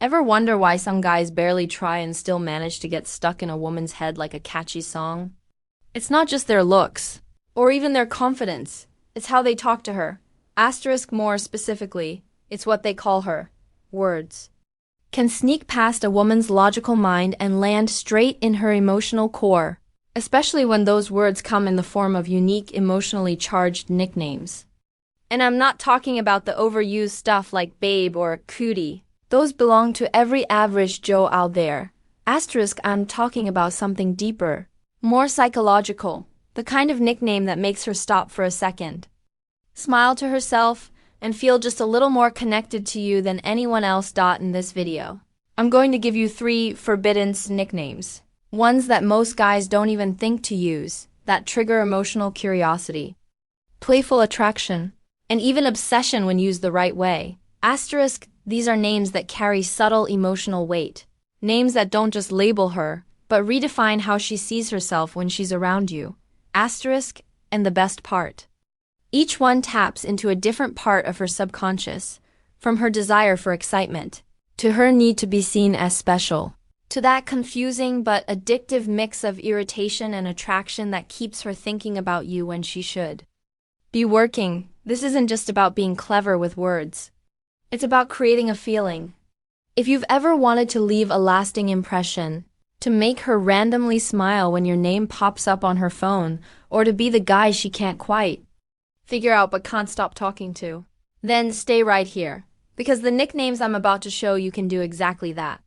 Ever wonder why some guys barely try and still manage to get stuck in a woman's head like a catchy song? It's not just their looks, or even their confidence. It's how they talk to her. Asterisk more specifically, it's what they call her. Words can sneak past a woman's logical mind and land straight in her emotional core, especially when those words come in the form of unique, emotionally charged nicknames. And I'm not talking about the overused stuff like babe or cootie. Those belong to every average Joe out there. Asterisk, I'm talking about something deeper, more psychological, the kind of nickname that makes her stop for a second, smile to herself, and feel just a little more connected to you than anyone else. In this video, I'm going to give you 3 forbidden nicknames. Ones that most guys don't even think to use, that trigger emotional curiosity, playful attraction, and even obsession when used the right way. Asterisk, these are names that carry subtle emotional weight. Names that don't just label her, but redefine how she sees herself when she's around you. Asterisk, and the best part. Each one taps into a different part of her subconscious, from her desire for excitement, to her need to be seen as special, to that confusing but addictive mix of irritation and attraction that keeps her thinking about you when she should be working. This isn't just about being clever with words. It's about creating a feeling. If you've ever wanted to leave a lasting impression, to make her randomly smile when your name pops up on her phone, or to be the guy she can't quite figure out but can't stop talking to, then stay right here, because the nicknames I'm about to show you can do exactly that.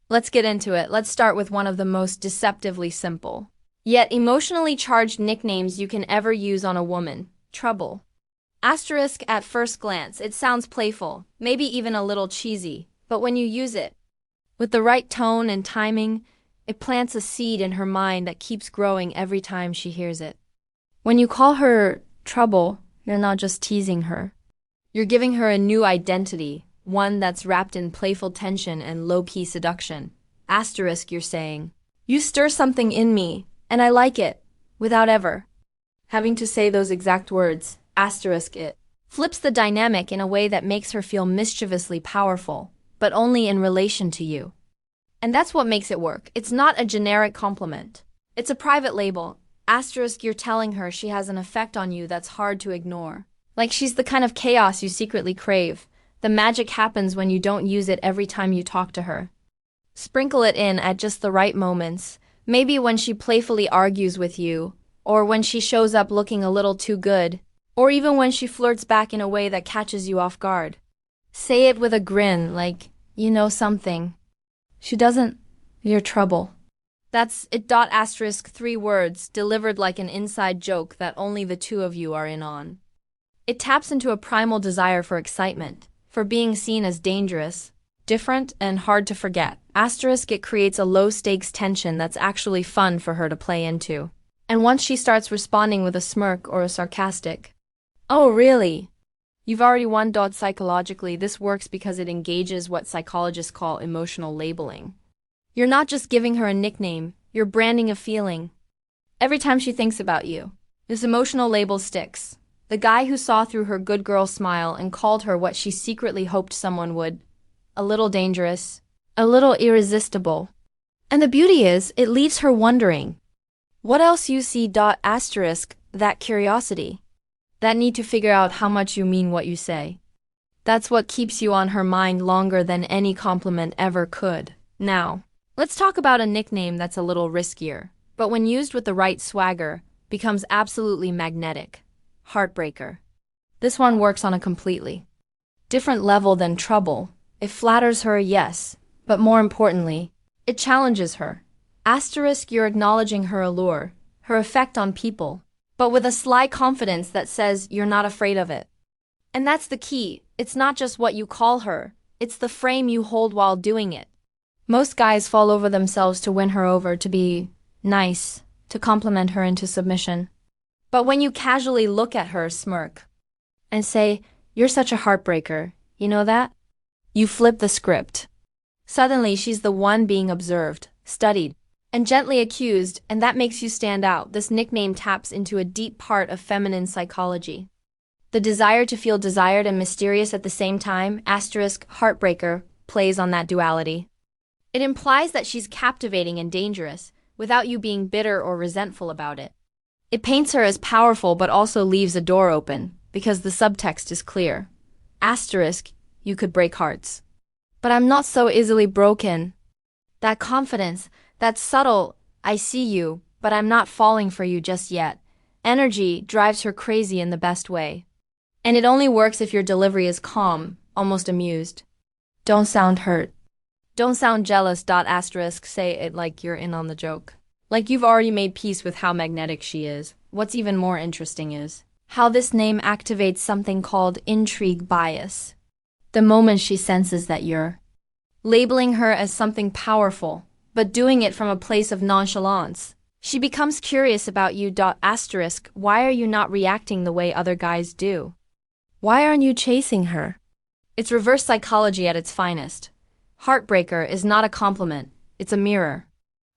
Let's get into it. Let's start with one of the most deceptively simple, yet emotionally charged nicknames you can ever use on a woman: trouble. Asterisk, at first glance, it sounds playful, maybe even a little cheesy, but when you use it with the right tone and timing, it plants a seed in her mind that keeps growing every time she hears it. When you call her trouble, you're not just teasing her. You're giving her a new identity, one that's wrapped in playful tension and low-key seduction. Asterisk, you're saying, you stir something in me, and I like it, without ever having to say those exact words. Asterisk, it flips the dynamic in a way that makes her feel mischievously powerful, but only in relation to you. And that's what makes it work. It's not a generic compliment. It's a private label. Asterisk, you're telling her she has an effect on you that's hard to ignore. Like she's the kind of chaos you secretly crave. The magic happens when you don't use it every time you talk to her. Sprinkle it in at just the right moments, maybe when she playfully argues with you, or when she shows up looking a little too good, or even when she flirts back in a way that catches you off guard. Say it with a grin, like, you know something. She doesn't. You're trouble. That's it. Asterisk, 3 words, delivered like an inside joke that only the two of you are in on. It taps into a primal desire for excitement, for being seen as dangerous, different, and hard to forget. Asterisk, it creates a low-stakes tension that's actually fun for her to play into. And once she starts responding with a smirk or a sarcastic, "Oh, really?" you've already won. Psychologically, this works because it engages what psychologists call emotional labeling. You're not just giving her a nickname, you're branding a feeling. Every time she thinks about you, this emotional label sticks. The guy who saw through her good girl smile and called her what she secretly hoped someone would. A little dangerous, a little irresistible. And the beauty is, it leaves her wondering, what else you see? Asterisk, that curiosity. That need to figure out how much you mean what you say. That's what keeps you on her mind longer than any compliment ever could. Now, let's talk about a nickname that's a little riskier, but when used with the right swagger, becomes absolutely magnetic. Heartbreaker. This one works on a completely different level than trouble. It flatters her, yes, but more importantly, it challenges her. Asterisk, you're acknowledging her allure, her effect on people, but with a sly confidence that says you're not afraid of it. And that's the key. It's not just what you call her, it's the frame you hold while doing it. Most guys fall over themselves to win her over, to be nice, to compliment her into submission. But when you casually look at her, smirk, and say, "You're such a heartbreaker, you know that?" you flip the script. Suddenly, she's the one being observed, studied, and gently accused, and that makes you stand out. This nickname taps into a deep part of feminine psychology. The desire to feel desired and mysterious at the same time. Asterisk, heartbreaker. plays on that duality. It implies that she's captivating and dangerous, without you being bitter or resentful about it. It paints her as powerful but also leaves a door open, because the subtext is clear. Asterisk, you could break hearts. But I'm not so easily broken. That confidence, that subtle, I see you, but I'm not falling for you just yet, energy drives her crazy in the best way. And it only works if your delivery is calm, almost amused. Don't sound hurt. Don't sound jealous. Asterisk, say it like you're in on the joke. Like you've already made peace with how magnetic she is. What's even more interesting is how this name activates something called intrigue bias. The moment she senses that you're labeling her as something powerful, but doing it from a place of nonchalance, she becomes curious about you. Asterisk, why are you not reacting the way other guys do? Why aren't you chasing her? It's reverse psychology at its finest. Heartbreaker is not a compliment, it's a mirror.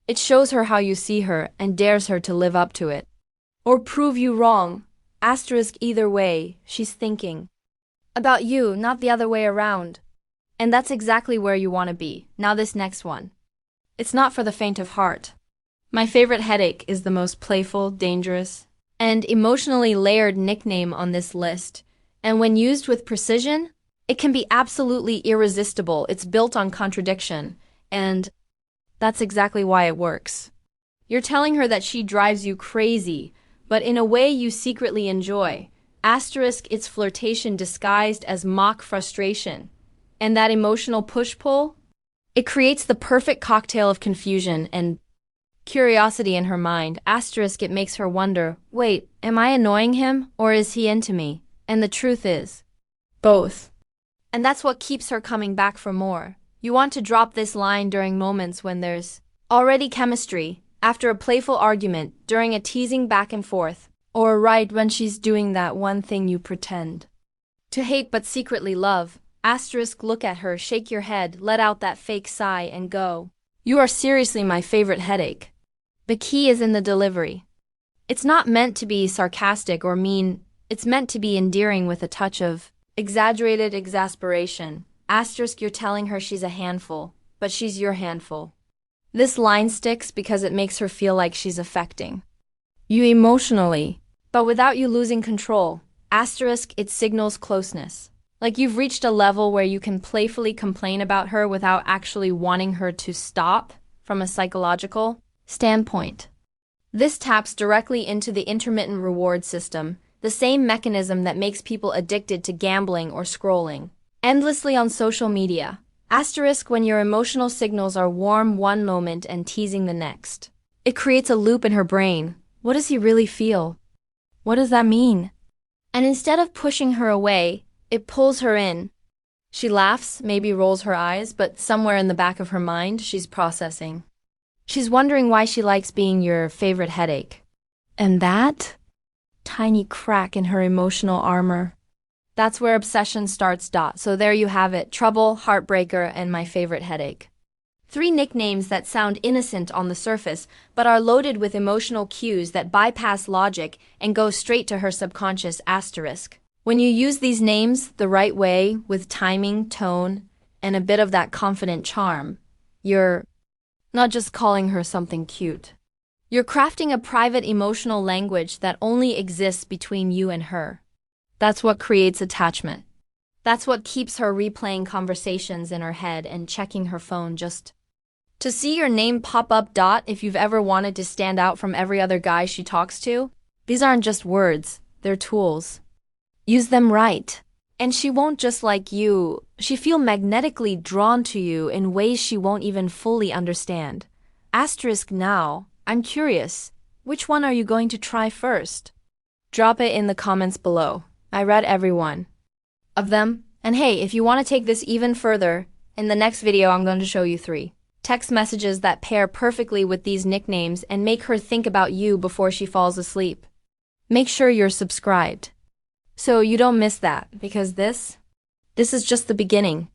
It shows her how you see her and dares her to live up to it. Or prove you wrong. Asterisk, either way, she's thinking about you, not the other way around. And that's exactly where you want to be. Now this next one. It's not for the faint of heart. My favorite headache is the most playful, dangerous, and emotionally layered nickname on this list. And when used with precision, it can be absolutely irresistible. It's built on contradiction, and that's exactly why it works. You're telling her that she drives you crazy, but in a way you secretly enjoy. Asterisk, it's flirtation disguised as mock frustration. And that emotional push-pull? It creates the perfect cocktail of confusion and curiosity in her mind. Asterisk, it makes her wonder, wait, am I annoying him or is he into me? And the truth is, both. And that's what keeps her coming back for more. You want to drop this line during moments when there's already chemistry, after a playful argument, during a teasing back and forth, or right when she's doing that one thing you pretend to hate but secretly love. Asterisk, look at her, shake your head, let out that fake sigh and go. You are seriously my favorite headache. The key is in the delivery. It's not meant to be sarcastic or mean, it's meant to be endearing with a touch of exaggerated exasperation. Asterisk, you're telling her she's a handful, but she's your handful. This line sticks because it makes her feel like she's affecting you emotionally, but without you losing control. Asterisk, it signals closeness. Like you've reached a level where you can playfully complain about her without actually wanting her to stop from a psychological standpoint. This taps directly into the intermittent reward system, the same mechanism that makes people addicted to gambling or scrolling endlessly on social media. Asterisk, when your emotional signals are warm one moment and teasing the next. It creates a loop in her brain. What does he really feel? What does that mean? And instead of pushing her away, it pulls her in. She laughs, maybe rolls her eyes, but somewhere in the back of her mind, she's processing. She's wondering why she likes being your favorite headache. And that tiny crack in her emotional armor, that's where obsession starts. So there you have it, trouble, heartbreaker, and my favorite headache. 3 nicknames that sound innocent on the surface, but are loaded with emotional cues that bypass logic and go straight to her subconscious. Asterisk. When you use these names the right way, with timing, tone, and a bit of that confident charm, you're not just calling her something cute. You're crafting a private emotional language that only exists between you and her. That's what creates attachment. That's what keeps her replaying conversations in her head and checking her phone just to see your name pop up. If you've ever wanted to stand out from every other guy she talks to, these aren't just words, they're tools. Use them right, and she won't just like you, she'll feel magnetically drawn to you in ways she won't even fully understand. Asterisk, now, I'm curious, which one are you going to try first? Drop it in the comments below. I read every one of them. And hey, if you want to take this even further, in the next video I'm going to show you 3 text messages that pair perfectly with these nicknames and make her think about you before she falls asleep. Make sure you're subscribed so you don't miss that, because this is just the beginning.